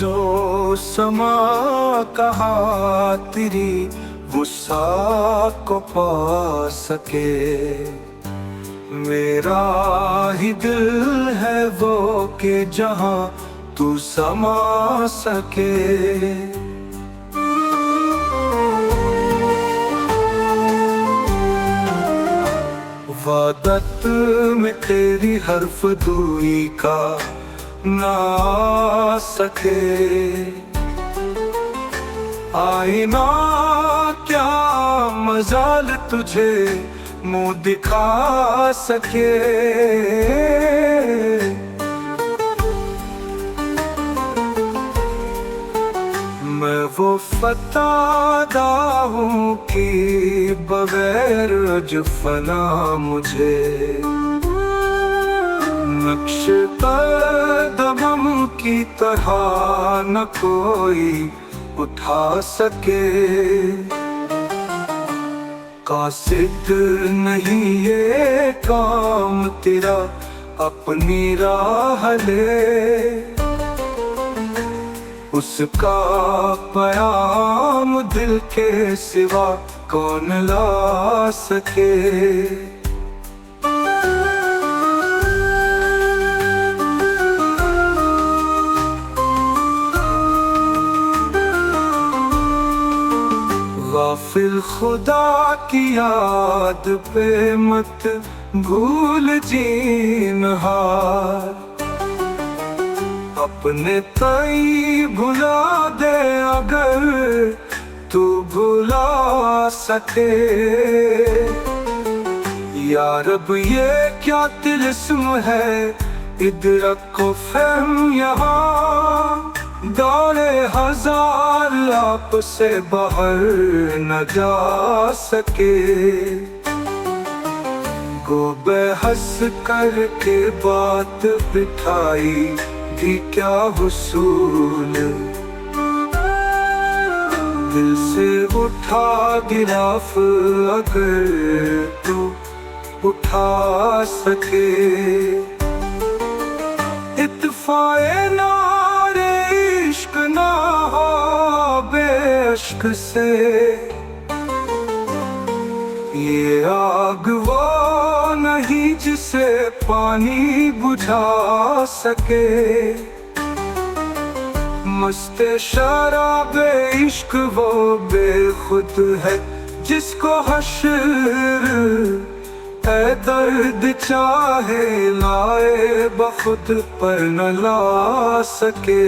जो समा कहाँ तेरी गुस्सा को पा सके। मेरा ही दिल है वो कि जहाँ तू समा सके। वादत में तेरी हर्फ दूरी का ना सके। आईना क्या मजाल तुझे मुंह दिखा सके। मैं वो फतादा हूँ कि बगैर जुफना मुझे नक्श कदम की तरह न कोई उठा सके। कासिद नहीं ये काम तेरा अपनी राह ले। उसका प्याम दिल के सिवा कौन ला सके। गाफिल खुदा की याद पे मत भूल जीनहार। अपने ताई भुला दे अगर तू भुला सके। यार अब ये क्या तिलिस्म है इदरक को फहम यहाँ। दौड़े हजार आप से बाहर न जा सके। गो बेहस करके बात बिठाई भी क्या हुसूल। दिल से उठा गिराफ अगर तू उठा सके। इत्फाए नारे इश्क ना हो बेअश्क से। ये आग वो नहीं जिसे पानी बुझा सके। मस्ते शराबे इश्क वो बेखुद है जिसको हश्र ऐ दर्द चाहे लाए बखुद पर न ला सके।